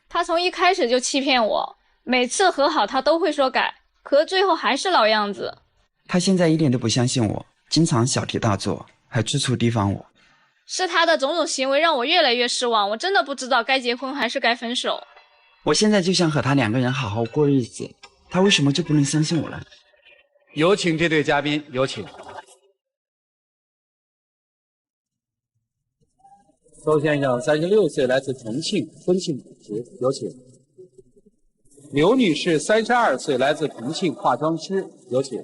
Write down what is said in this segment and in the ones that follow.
他从一开始就欺骗我，每次和好他都会说改，可是最后还是老样子。他现在一点都不相信我，经常小题大做，还处处提防我。是他的种种行为让我越来越失望，我真的不知道该结婚还是该分手。我现在就想和他2个人好好过日子，他为什么就不能相信我了？有请这对嘉宾，有请。周先生36岁，来自重庆，婚庆主持，有请。刘女士32岁，来自重庆，化妆师，有请。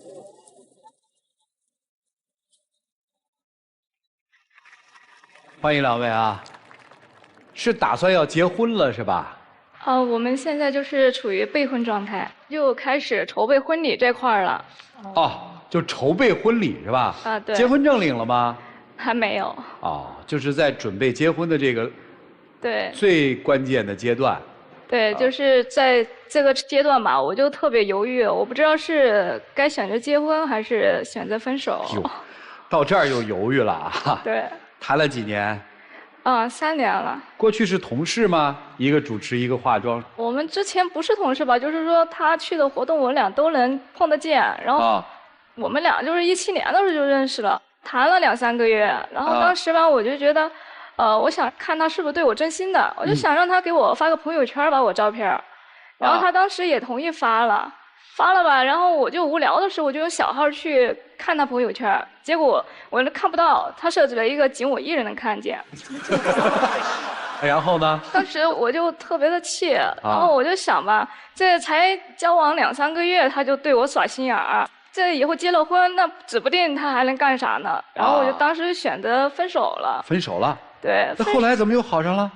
欢迎两位啊！是打算要结婚了是吧？我们现在就是处于备婚状态，就开始筹备婚礼这块了。哦，就筹备婚礼是吧？啊，对。结婚证领了吗？还没有。哦，就是在准备结婚的这个对最关键的阶段。对，就是在这个阶段吧，我就特别犹豫，我不知道是该选择结婚还是选择分手。到这儿又犹豫了啊？对。谈了几年？3年了。过去是同事吗？一个主持，一个化妆。我们之前不是同事吧？就是说他去的活动，我俩都能碰得见。然后我们俩就是17年的时候就认识了，谈了2、3个月。然后当时吧，我就觉得，我想看他是不是对我真心的，我就想让他给我发个朋友圈，把我照片。然后他当时也同意发了吧。然后我就无聊的时候，我就用小号去看他朋友圈，结果我看不到，他设置了一个仅我一人能看见。然后呢？当时我就特别的气，然后我就想吧，这才交往2、3个月，他就对我耍心眼儿，这以后结了婚，那指不定他还能干啥呢。然后我就当时选择分手了。分手了？对。那后来怎么又好上了？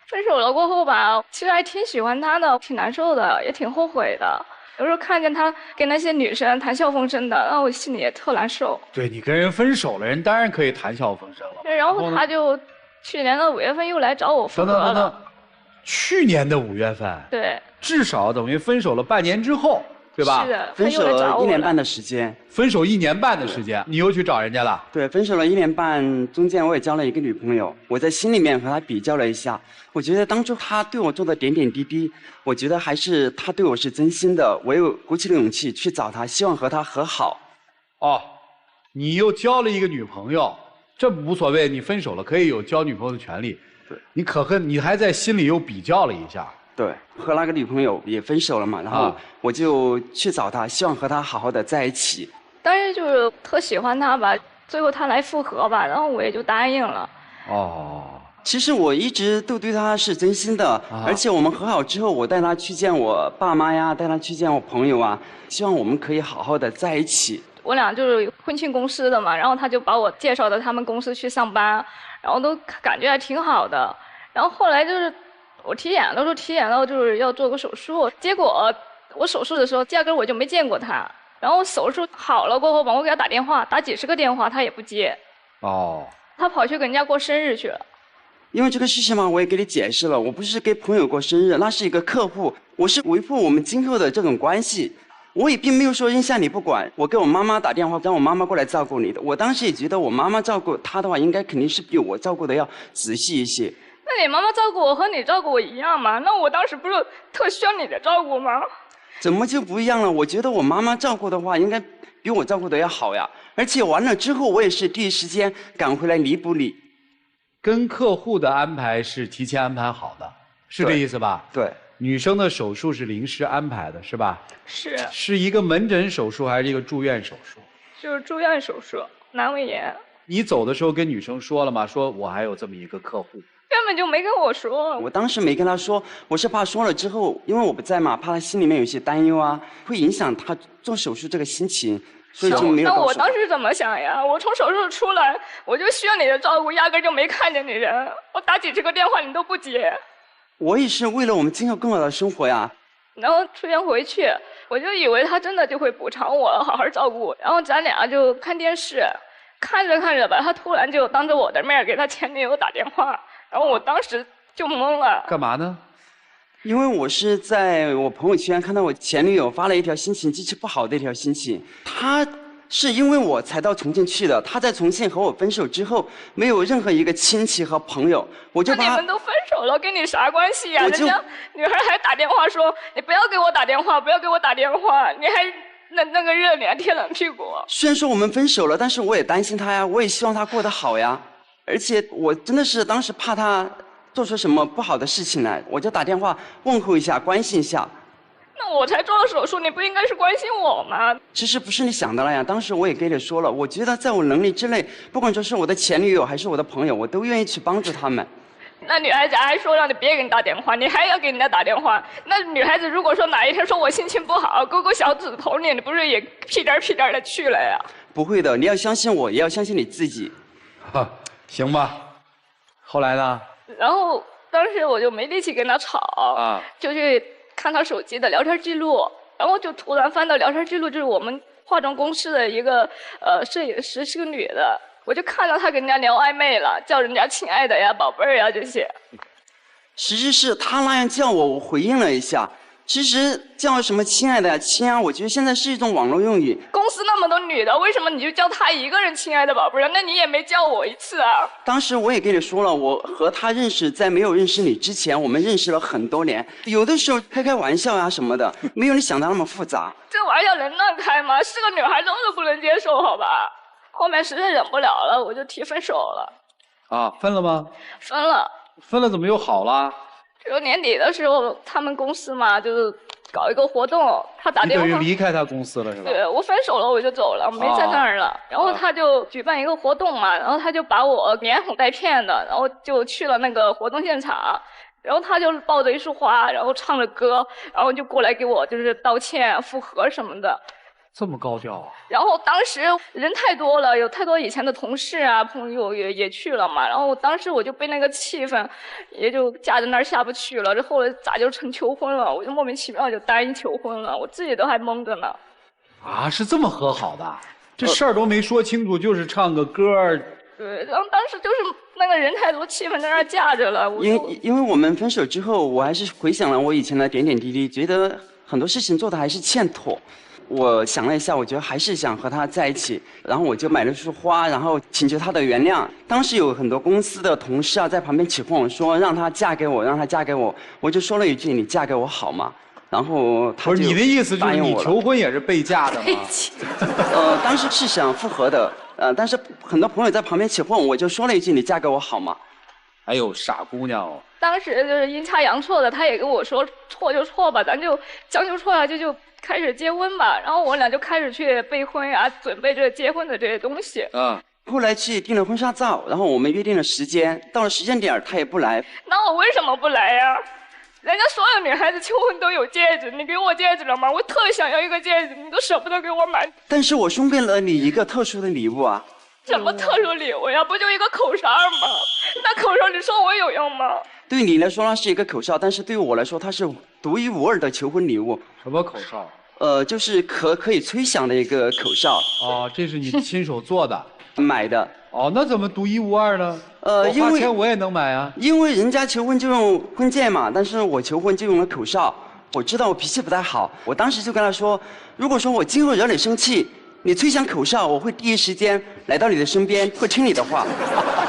分手了过后吧，其实还挺喜欢他的，挺难受的，也挺后悔的。有时候看见他跟那些女生谈笑风生的，然后我心里也特难受。对，你跟人分手了，人当然可以谈笑风生了。对，然后他就去年的5月份又来找我复合了。等，去年的5月份。对。至少等于分手了半年之后，对吧？是的。分手了1年半的时间。分手1年半的时间，你又去找人家了？对，分手了1年半，中间我也交了一个女朋友。我在心里面和她比较了一下，我觉得当初她对我做的点点滴滴，我觉得还是她对我是真心的。我又鼓起了勇气去找她，希望和她和好。哦，你又交了一个女朋友，这无所谓，你分手了可以有交女朋友的权利。对，你还在心里又比较了一下。对，和那个女朋友也分手了嘛，然后我就去找她，希望和她好好的在一起。当时就是特喜欢他吧，最后他来复合吧，然后我也就答应了。其实我一直都对他是真心的，而且我们和好之后，我带他去见我爸妈呀，带他去见我朋友啊，希望我们可以好好的在一起。我俩就是婚庆公司的嘛，然后他就把我介绍到他们公司去上班，然后都感觉还挺好的。然后后来就是我体检的时候，体检到就是要做个手术，结果我手术的时候压根我就没见过他。然后手术好了过后吧，我给他打电话，打几10个电话，他也不接。他跑去跟人家过生日去了。因为这个事情嘛，我也给你解释了，我不是给朋友过生日，那是一个客户，我是维护我们今后的这种关系。我也并没有说扔下你不管，我给我妈妈打电话，让我妈妈过来照顾你的。我当时也觉得我妈妈照顾她的话，应该肯定是比我照顾的要仔细一些。那你妈妈照顾我和你照顾我一样吗？那我当时不是特需要你的照顾吗？怎么就不一样了？我觉得我妈妈照顾的话，应该比我照顾的要好呀。而且完了之后，我也是第一时间赶回来弥补你。跟客户的安排是提前安排好的，是这意思吧？对。女生的手术是临时安排的，是吧？是。是一个门诊手术还是一个住院手术？就是住院手术，阑尾炎。你走的时候跟女生说了吗？说我还有这么一个客户。根本就没跟我说。我当时没跟他说，我是怕说了之后，因为我不在嘛，怕他心里面有些担忧啊，会影响他做手术这个心情，所以就没有。那我当时怎么想呀？我从手术出来，我就需要你的照顾，压根就没看见你人。我打几10个电话你都不接。我也是为了我们今后更好的生活呀。然后出院回去，我就以为他真的就会补偿我，好好照顾我。然后咱俩就看电视，看着看着吧，他突然就当着我的面给他前女友打电话。然后我当时就懵了。干嘛呢？因为我是在我朋友圈看到我前女友发了一条心情极其不好的一条心情，她是因为我才到重庆去的。他在重庆和我分手之后，没有任何一个亲戚和朋友，我就把那你们都分手了，跟你啥关系呀？人家女孩还打电话说：“你不要给我打电话，不要给我打电话。”你还那个热脸贴冷屁股。虽然说我们分手了，但是我也担心他呀，我也希望他过得好呀。而且我真的是当时怕他做出什么不好的事情来，我就打电话问候一下，关心一下。那我才做了手术，你不应该是关心我吗？其实不是你想的那样，当时我也跟你说了，我觉得在我能力之内，不管说是我的前女友还是我的朋友，我都愿意去帮助他们。那女孩子还说让你别给你打电话，你还要给人家打电话。那女孩子如果说哪一天说我心情不好，勾勾小指头，你不是也屁颠屁颠的去了呀？不会的，你要相信我，也要相信你自己。行吧。后来呢？然后当时我就没力气跟他吵，就去看他手机的聊天记录，然后就突然翻到聊天记录，就是我们化妆公司的一个摄影师，是个女的，我就看到她跟人家聊暧昧了，叫人家亲爱的呀、宝贝儿呀这些。实际是他那样叫我，我回应了一下。其实叫什么亲爱的呀、亲啊，我觉得现在是一种网络用语。公司那么多女的，为什么你就叫她一个人亲爱的宝贝儿？那你也没叫我一次啊。当时我也跟你说了，我和他认识，在没有认识你之前，我们认识了很多年，有的时候开开玩笑啊什么的，没有你想的那么复杂。这玩笑能乱开吗？是个女孩子我都不能接受，好吧？后面实在忍不了了，我就提分手了。分了吗？分了。分了怎么又好了？就年底的时候，他们公司嘛，就是搞一个活动，他打电话。你等于离开他公司了是吧？对，我分手了，我就走了，没在那儿了。然后他就举办一个活动嘛，然后他就把我连哄带骗的，然后就去了那个活动现场。然后他就抱着一束花，然后唱着歌，然后就过来给我就是道歉、复合什么的。这么高调啊！然后当时人太多了，有太多以前的同事啊、朋友也去了嘛。然后当时我就被那个气氛，也就架在那儿下不去了。这后来咋就成求婚了？我就莫名其妙就答应求婚了，我自己都还懵着呢。是这么和好的？这事儿都没说清楚，就是唱个歌。对，然后当时就是那个人太多，气氛在那儿架着了。因为我们分手之后，我还是回想了我以前的点点滴滴，觉得很多事情做的还是欠妥。我想了一下，我觉得还是想和他在一起，然后我就买了束花，然后请求他的原谅。当时有很多公司的同事在旁边起哄说让他嫁给我，让他嫁给我，我就说了一句：“你嫁给我好吗？”然后他就不是你的意思就是你求婚也是被嫁的吗？当时是想复合的，但是很多朋友在旁边起哄，我就说了一句：“你嫁给我好吗？”哎呦，傻姑娘哦！当时就是阴差阳错的，他也跟我说错就错吧，咱就将就错下去就开始结婚吧。然后我俩就开始去备婚啊，准备这结婚的这些东西。后来去订了婚纱照，然后我们约定了时间，到了时间点他也不来。那我为什么不来呀？人家所有女孩子求婚都有戒指，你给我戒指了吗？我特想要一个戒指，你都舍不得给我买。但是我送给了你一个特殊的礼物啊。什么特殊礼物呀？不就一个口哨吗？那口哨你说我有用吗？对你来说那是一个口哨，但是对于我来说它是独一无二的求婚礼物。什么口哨？就是可以吹响的一个口哨。这是你亲手做的？买的。那怎么独一无二呢？因为花钱我也能买啊。因为人家求婚就用婚戒嘛，但是我求婚就用了口哨。我知道我脾气不太好，我当时就跟他说，如果说我今后惹你生气，你吹响口哨，我会第一时间来到你的身边，会听你的话。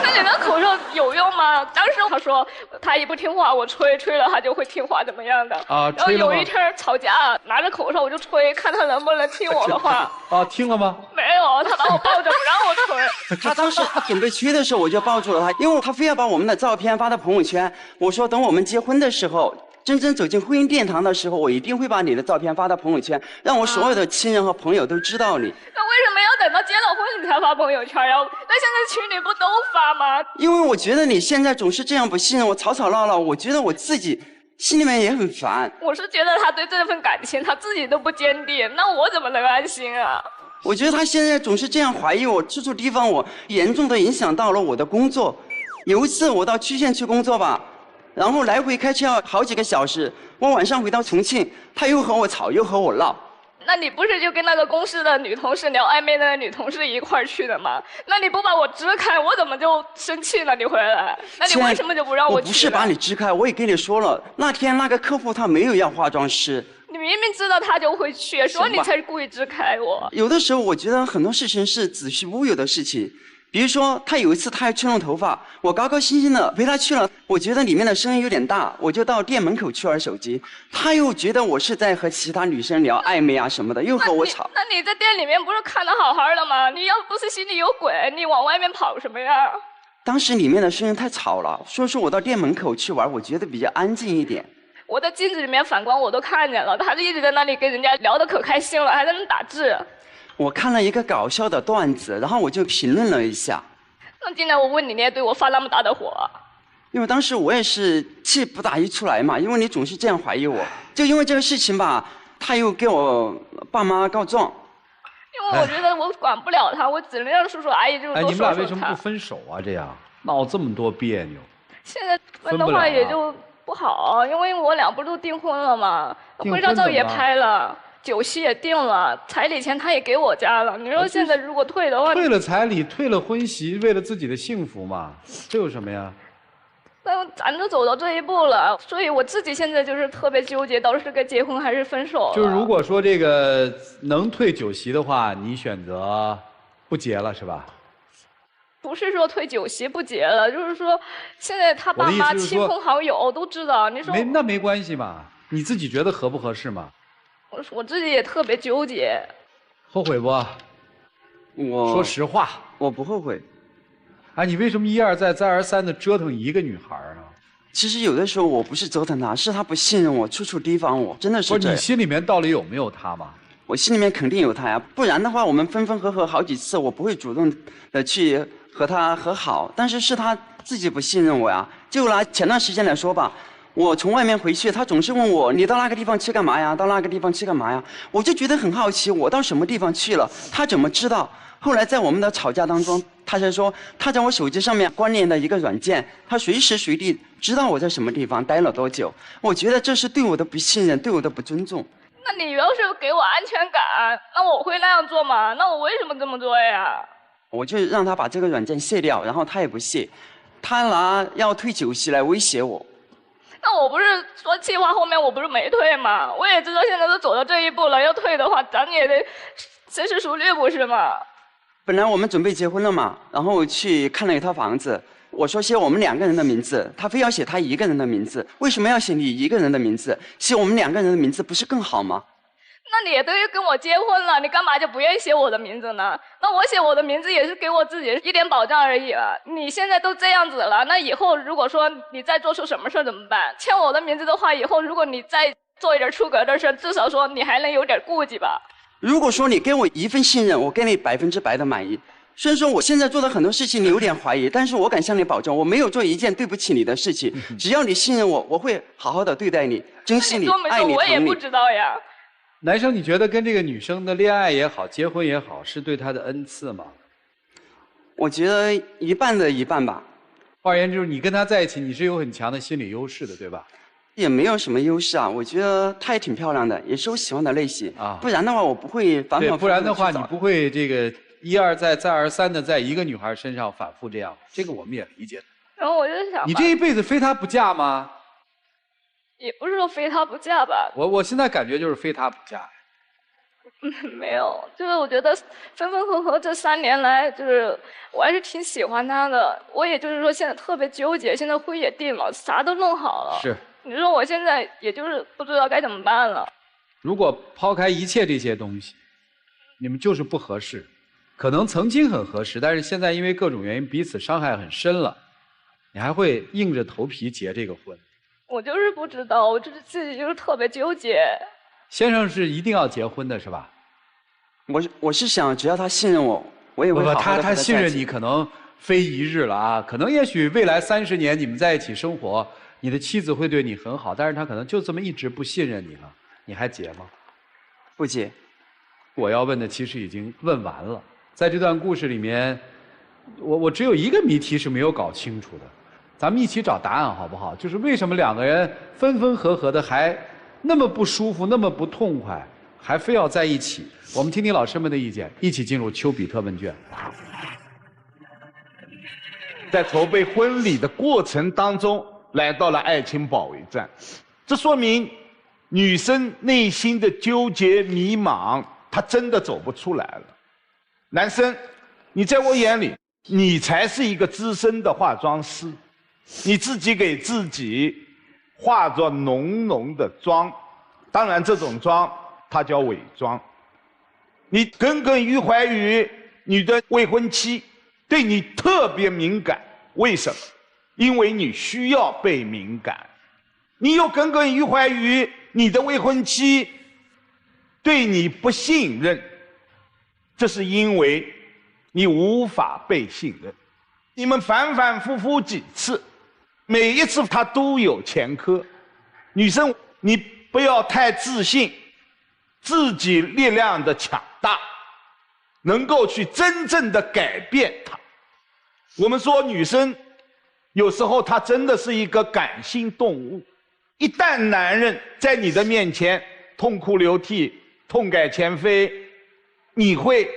那你那口哨有用吗？当时他说他一不听话，我吹了他就会听话，怎么样的？然后有一天吵架，拿着口哨我就吹，看他能不能听我的话。听了吗？没有，他把我抱着不让我吹。他当时他准备吹的时候，我就抱住了他，因为他非要把我们的照片发到朋友圈。我说等我们结婚的时候。真正走进婚姻殿堂的时候，我一定会把你的照片发到朋友圈，让我所有的亲人和朋友都知道你。那为什么要等到结了婚你才发朋友圈呀？那现在群里不都发吗？因为我觉得你现在总是这样不信任我，吵吵闹闹，我觉得我自己心里面也很烦。我是觉得他对这份感情他自己都不坚定，那我怎么能安心啊？我觉得他现在总是这样怀疑我，处处地方我严重的影响到了我的工作。有一次我到区县去工作吧。然后来回开车要好几个小时，我晚上回到重庆，他又和我吵又和我闹。那你不是就跟那个公司的女同事聊暧昧的女同事一块儿去的吗？那你不把我支开，我怎么就生气了？你回来，那你为什么就不让我去？我不是把你支开，我也跟你说了，那天那个客户他没有要化妆师。你明明知道他就会去，说你才故意支开我。有的时候我觉得很多事情是子虚乌有的事情。比如说，他有一次他还吹弄头发，我高高兴兴的陪他去了，我觉得里面的声音有点大，我就到店门口去玩手机。他又觉得我是在和其他女生聊暧昧啊什么的，又和我吵。那你在店里面不是看得好好的吗？你要不是心里有鬼，你往外面跑什么呀？当时里面的声音太吵了，所以说我到店门口去玩，我觉得比较安静一点。我在镜子里面反光我都看见了，他就一直在那里跟人家聊得可开心了，还在那打字。我看了一个搞笑的段子，然后我就评论了一下。那今天我问你，你也对我发那么大的火？因为当时我也是气不打一处来嘛，因为你总是这样怀疑我。就因为这个事情吧，他又给我爸妈告状。因为我觉得我管不了他，我只能让叔叔阿姨就是多说说他。你们俩为什么不分手啊？这样闹这么多别扭。现在分的话也就不好，因为我俩不是都订婚了吗？婚纱照也拍了。酒席也定了，彩礼钱他也给我家了。你说现在如果退的话，退了彩礼，退了婚席，为了自己的幸福嘛，这有什么呀？那咱都走到这一步了，所以我自己现在就是特别纠结，到底是该结婚还是分手。就是如果说这个能退酒席的话，你选择不结了是吧？不是说退酒席不结了，就是说现在他爸妈、亲朋好友都知道。你说那没关系嘛，你自己觉得合不合适嘛？我自己也特别纠结，后悔不？我说实话，我不后悔。哎，你为什么一而再再而三的折腾一个女孩啊？其实有的时候我不是折腾她，是她不信任我，处处提防我，真的是这样。不是你心里面到底有没有她吗？我心里面肯定有她呀，不然的话我们分分合合好几次，我不会主动的去和她和好。但是是她自己不信任我呀。就拿前段时间来说吧。我从外面回去，他总是问我：“你到那个地方去干嘛呀？到那个地方去干嘛呀？”我就觉得很好奇，我到什么地方去了，他怎么知道？后来在我们的吵架当中，他才说他在我手机上面关联的一个软件，他随时随地知道我在什么地方待了多久。我觉得这是对我的不信任，对我的不尊重。那你要是给我安全感，那我会那样做吗？那我为什么这么做呀？我就让他把这个软件卸掉，然后他也不卸，他拿要退酒席来威胁我。那我不是说计划后面我不是没退吗？我也知道现在都走到这一步了，要退的话咱也得深思熟虑，不是吗？本来我们准备结婚了嘛，然后去看了一套房子，我说写我们2个人的名字，他非要写他1个人的名字，为什么要写你1个人的名字？写我们2个人的名字不是更好吗？那你也都跟我结婚了，你干嘛就不愿意写我的名字呢？那我写我的名字也是给我自己一点保障而已啊！你现在都这样子了，那以后如果说你再做出什么事怎么办？签我的名字的话，以后如果你再做一点出格的事，至少说你还能有点顾忌吧。如果说你给我1份信任，我给你100%的满意。虽然说我现在做的很多事情你有点怀疑，但是我敢向你保证，我没有做一件对不起你的事情。只要你信任我，我会好好的对待你，珍惜你，爱你，我也不知道呀。男生，你觉得跟这个女生的恋爱也好，结婚也好，是对她的恩赐吗？我觉得一半的一半吧。换而言之，你跟她在一起，你是有很强的心理优势的，对吧？也没有什么优势啊，我觉得她也挺漂亮的，也是我喜欢的类型啊。不然的话，我不会反反复复。不然的话，你不会这个一而再、再而三的在一个女孩身上反复这样。这个我们也理解。然后我就想，你这一辈子非她不嫁吗？也不是说非他不嫁吧。我现在感觉就是非他不嫁。没有，就是我觉得分分合合这3年来，就是我还是挺喜欢他的。我也就是说现在特别纠结，现在婚也定了，啥都弄好了。是。你说我现在也就是不知道该怎么办了。如果抛开一切这些东西，你们就是不合适，可能曾经很合适，但是现在因为各种原因彼此伤害很深了，你还会硬着头皮结这个婚？我就是不知道，我就是自己就是特别纠结。先生是一定要结婚的是吧？我是想，只要他信任我，我也会好好的。他信任你可能非一日了啊，可能也许未来30年你们在一起生活，你的妻子会对你很好，但是他可能就这么一直不信任你了，你还结吗？不结。我要问的其实已经问完了，在这段故事里面，我只有一个谜题是没有搞清楚的，咱们一起找答案好不好？就是为什么2个人分分合合的还那么不舒服，那么不痛快，还非要在一起？我们听听老师们的意见，一起进入丘比特问卷。在筹备婚礼的过程当中，来到了爱情保卫战，这说明女生内心的纠结迷茫，她真的走不出来了。男生，你在我眼里，你才是一个资深的化妆师，你自己给自己化着浓浓的妆，当然这种妆它叫伪装。你耿耿于怀于你的未婚妻对你特别敏感，为什么？因为你需要被敏感。你又耿耿于怀于你的未婚妻对你不信任，这是因为你无法被信任。你们反反复复几次，每一次他都有前科。女生，你不要太自信，自己力量的强大，能够去真正的改变他。我们说女生有时候她真的是一个感性动物，一旦男人在你的面前痛哭流涕、痛改前非，你会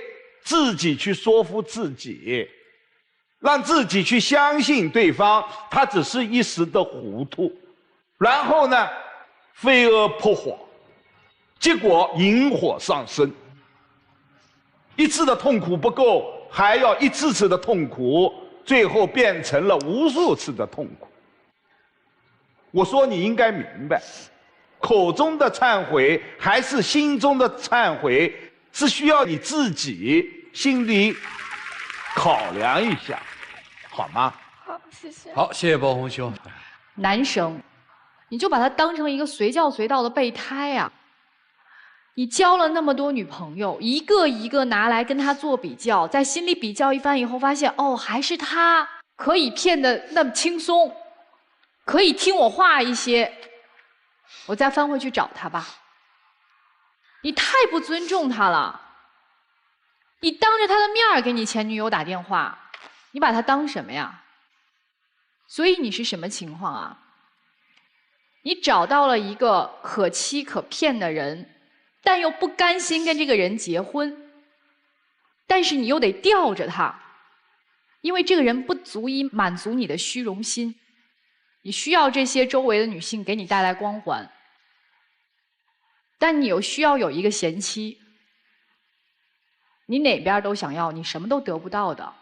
自己去说服自己，让自己去相信对方，他只是一时的糊涂，然后呢，飞蛾扑火，结果引火上身。一次的痛苦不够，还要一次次的痛苦，最后变成了无数次的痛苦。我说你应该明白，口中的忏悔还是心中的忏悔，是需要你自己心里考量一下，好吗？好，谢谢。好，谢谢包红兄。男生，你就把他当成一个随叫随到的备胎啊！你交了那么多女朋友，一个一个拿来跟他做比较，在心里比较一番以后，发现哦，还是他可以骗得那么轻松，可以听我话一些，我再翻回去找他吧。你太不尊重他了，你当着他的面儿给你前女友打电话，你把他当什么呀？所以你是什么情况啊？你找到了一个可欺可骗的人，但又不甘心跟这个人结婚，但是你又得吊着他，因为这个人不足以满足你的虚荣心，你需要这些周围的女性给你带来光环，但你又需要有一个贤妻，你哪边都想要，你什么都得不到的。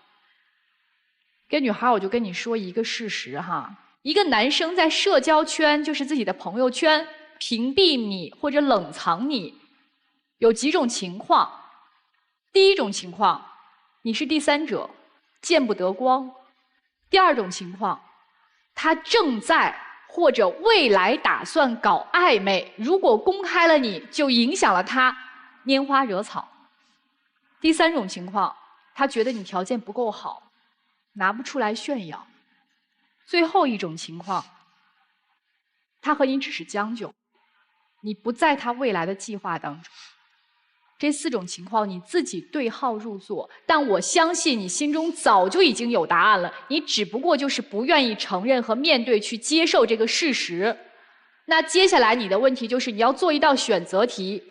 跟女孩，我就跟你说一个事实哈，一个男生在社交圈，就是自己的朋友圈，屏蔽你或者冷藏你，有几种情况。第一种情况，你是第三者，见不得光；第二种情况，他正在或者未来打算搞暧昧，如果公开了你，就影响了他拈花惹草；第三种情况，他觉得你条件不够好，拿不出来炫耀；最后一种情况，他和你只是将就，你不在他未来的计划当中。这四种情况你自己对号入座，但我相信你心中早就已经有答案了，你只不过就是不愿意承认和面对去接受这个事实。那接下来你的问题就是你要做一道选择题，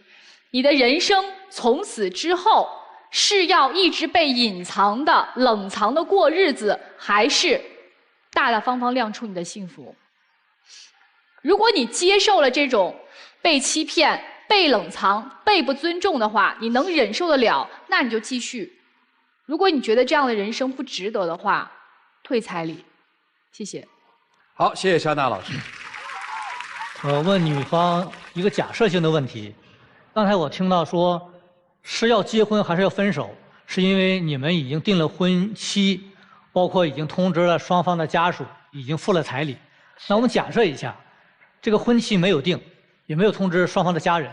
你的人生从此之后是要一直被隐藏的、冷藏的过日子，还是大大方方亮出你的幸福？如果你接受了这种被欺骗、被冷藏、被不尊重的话，你能忍受得了，那你就继续；如果你觉得这样的人生不值得的话，退彩礼。谢谢。好，谢谢肖娜老师。我问女方一个假设性的问题，刚才我听到说是要结婚还是要分手，是因为你们已经定了婚期，包括已经通知了双方的家属，已经付了彩礼。那我们假设一下，这个婚期没有定，也没有通知双方的家人，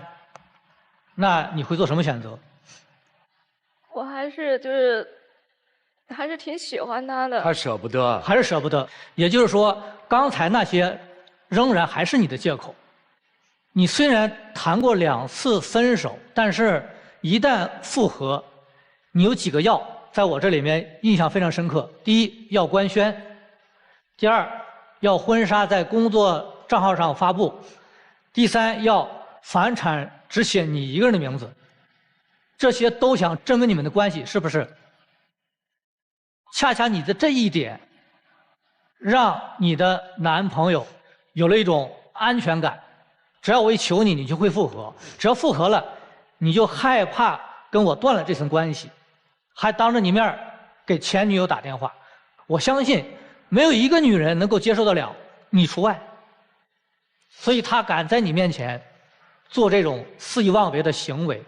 那你会做什么选择？我还是挺喜欢他的。他舍不得，还是舍不得。也就是说，刚才那些仍然还是你的借口。你虽然谈过2次分手，但是一旦复合，你有几个要，在我这里面印象非常深刻。第一，要官宣；第二，要婚纱在工作账号上发布；第三，要房产只写你一个人的名字。这些都想证明你们的关系，是不是？恰恰你的这一点，让你的男朋友有了一种安全感，只要我一求你，你就会复合。只要复合了，你就害怕跟我断了这层关系，还当着你面给前女友打电话。我相信没有一个女人能够接受得了，你除外。所以他敢在你面前做这种肆意妄为的行为。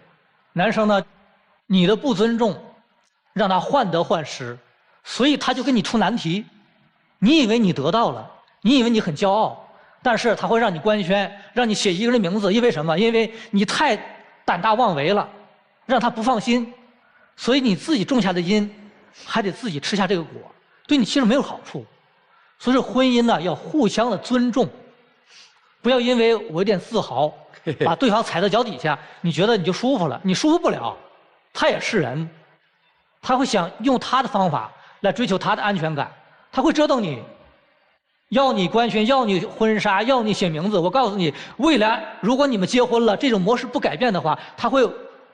男生呢，你的不尊重让他患得患失，所以他就给你出难题。你以为你得到了，你以为你很骄傲，但是他会让你官宣，让你写一个人的名字，因为什么？因为你太胆大妄为了，让他不放心，所以你自己种下的因，还得自己吃下这个果，对你其实没有好处。所以说婚姻呢，要互相的尊重，不要因为我有点自豪，把对方踩到脚底下，你觉得你就舒服了，你舒服不了，他也是人，他会想用他的方法来追求他的安全感，他会折腾你，要你官宣，要你婚纱，要你写名字。我告诉你，未来如果你们结婚了，这种模式不改变的话，他会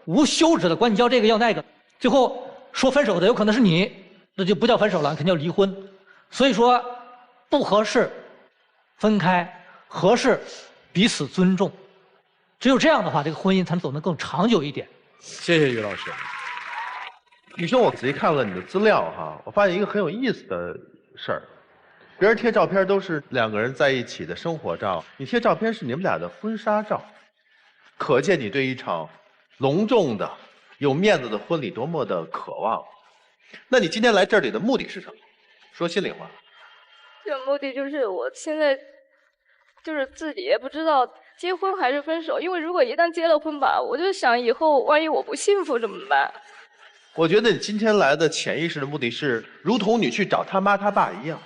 无休止的管你要这个要那个，最后说分手的有可能是你，那就不叫分手了，肯定叫离婚。所以说，不合适分开，合适彼此尊重，只有这样的话，这个婚姻才能走得更长久一点。谢谢于老师。宇生，我仔细看了你的资料哈，我发现一个很有意思的事儿。别人贴照片都是两个人在一起的生活照，你贴照片是你们俩的婚纱照，可见你对一场隆重的、有面子的婚礼多么的渴望。那你今天来这里的目的是什么？说心里话。这个目的就是我现在就是自己也不知道结婚还是分手，因为如果一旦结了婚吧，我就想以后万一我不幸福怎么办？我觉得你今天来的潜意识的目的是，如同你去找他妈他爸一样，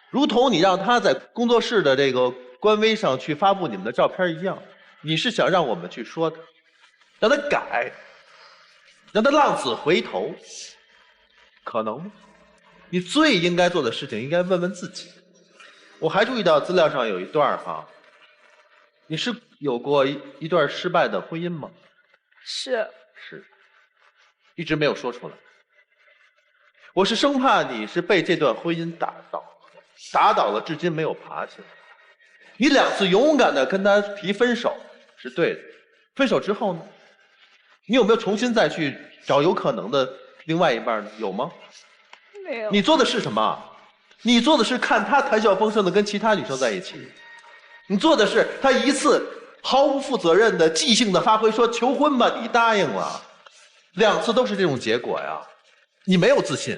如同你让他在工作室的这个官微上去发布你们的照片一样，你是想让我们去说他，让他改，让他浪子回头，可能吗？你最应该做的事情，应该问问自己。我还注意到资料上有一段哈，你是有过一段失败的婚姻吗？是，一直没有说出来。我是生怕你是被这段婚姻打倒了，至今没有爬起来。你2次勇敢的跟他提分手是对的，分手之后呢，你有没有重新再去找有可能的另外一半呢？有吗？没有。你做的是什么？你做的是看他谈笑风生的跟其他女生在一起，你做的是他一次毫无负责任的即兴的发挥，说求婚吧，你答应了，2次都是这种结果呀。你没有自信，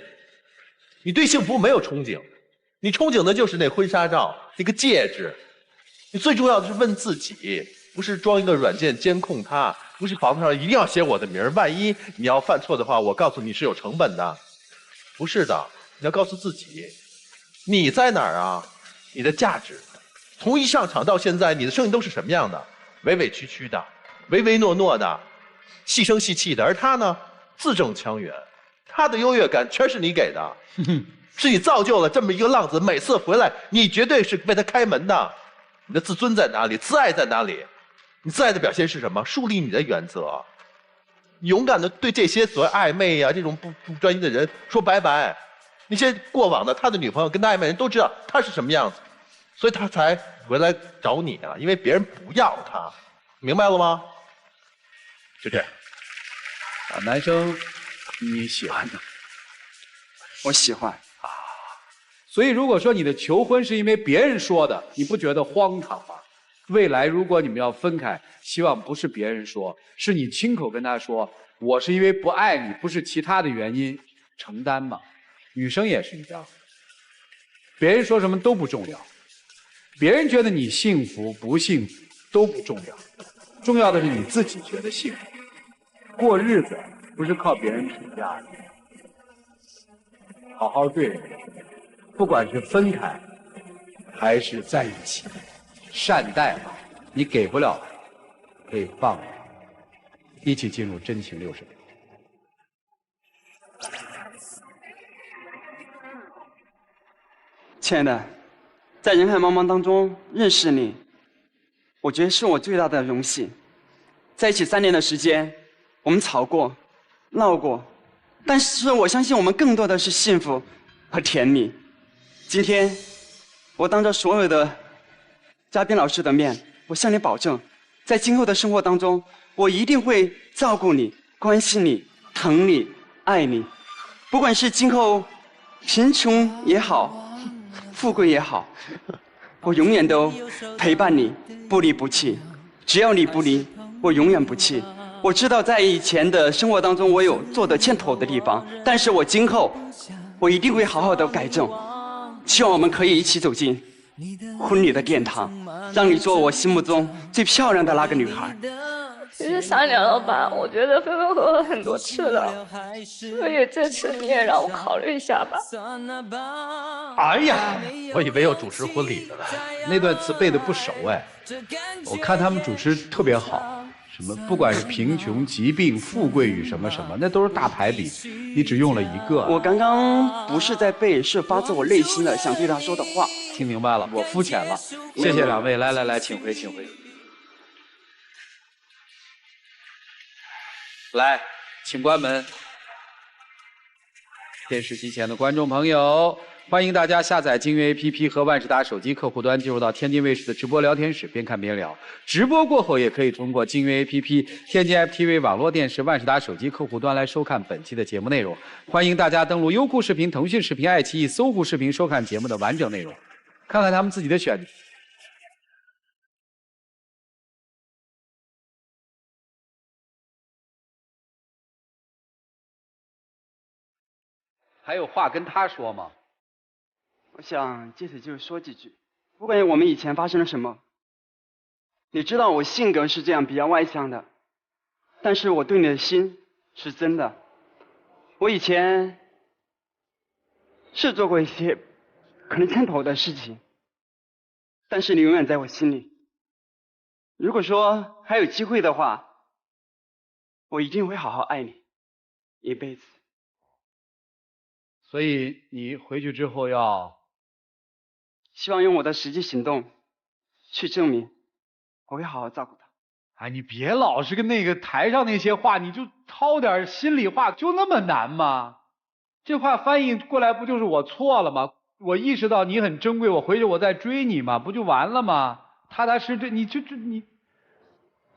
你对幸福没有憧憬，你憧憬的就是那婚纱照，那个戒指。你最重要的是问自己，不是装一个软件监控他，不是房子上一定要写我的名儿，万一你要犯错的话，我告诉你是有成本的。不是的，你要告诉自己，你在哪儿啊？你的价值。从一上场到现在，你的声音都是什么样的？委委屈屈的，唯唯诺诺的，细声细气的。而他呢，字正腔圆，他的优越感全是你给的，是你造就了这么一个浪子。每次回来，你绝对是为他开门的。你的自尊在哪里？自爱在哪里？你自爱的表现是什么？树立你的原则。勇敢的对这些所谓暧昧啊，这种不专一的人说拜拜。那些过往的他的女朋友跟他暧昧人都知道他是什么样子，所以他才回来找你啊，因为别人不要他，明白了吗？就这样。男生，你喜欢他？我喜欢。所以如果说你的求婚是因为别人说的，你不觉得荒唐吗？未来如果你们要分开，希望不是别人说，是你亲口跟他说，我是因为不爱你，不是其他的原因，承担嘛。女生也是一样，别人说什么都不重要，别人觉得你幸福不幸福都不重要，重要的是你自己觉得幸福。过日子不是靠别人评价的，好好对人，不管是分开还是在一起，善待吧，你给不了可以放了，一起进入真情60秒。亲爱的，在人海茫茫当中认识你，我觉得是我最大的荣幸。在一起3年的时间，我们吵过、闹过，但是我相信我们更多的是幸福和甜蜜。今天，我当着所有的嘉宾老师的面，我我向你保证，在今后的生活当中，我一定会照顾你、关心你、疼你、爱你。不管是今后贫穷也好，富贵也好，我永远都陪伴你，不离不弃。只要你不离，我永远不弃。我知道在以前的生活当中，我有做得欠妥的地方，但是我今后，我一定会好好的改正。希望我们可以一起走进婚礼的殿堂，让你做我心目中最漂亮的那个女孩。其实3年了吧，我觉得分分合合很多次了，所以这次你也让我考虑一下吧。哎呀，我以为要主持婚礼的了，那段词背得不熟哎。我看他们主持特别好，什么不管是贫穷、疾病、富贵与什么什么，那都是大排比，你只用了一个。我刚刚不是在背，是发自我内心的想对他说的话。听明白了，我肤浅了，谢谢两位，来，请回，请回。来，请关门。电视机前的观众朋友，欢迎大家下载京约 APP 和万事达手机客户端，进入到天津卫视的直播聊天室，边看边聊。直播过后，也可以通过京约 APP、天津 FTV 网络电视、万事达手机客户端来收看本期的节目内容。欢迎大家登录优酷视频、腾讯视频、爱奇艺、搜狐视频收看节目的完整内容，看看他们自己的选择。还有话跟他说吗？我想借此就说几句，不管我们以前发生了什么，你知道我性格是这样比较外向的，但是我对你的心是真的。我以前是做过一些可能欠妥的事情，但是你永远在我心里。如果说还有机会的话，我一定会好好爱你一辈子。所以你回去之后要，希望用我的实际行动去证明，我会好好照顾他。哎，你别老是跟那个台上那些话，你就掏点心里话，就那么难吗？这话翻译过来不就是我错了吗？我意识到你很珍贵，我回去我再追你嘛，不就完了吗？踏踏实实，你，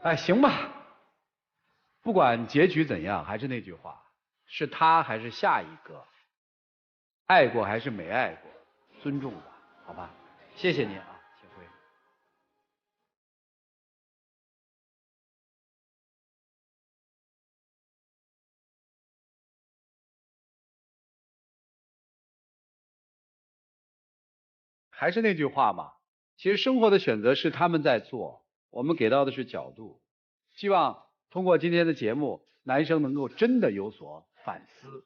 哎，行吧。不管结局怎样，还是那句话，是他还是下一个，爱过还是没爱过，尊重吧，好吧？谢谢你啊，请回。还是那句话嘛，其实生活的选择是他们在做，我们给到的是角度。希望通过今天的节目，男生能够真的有所反思。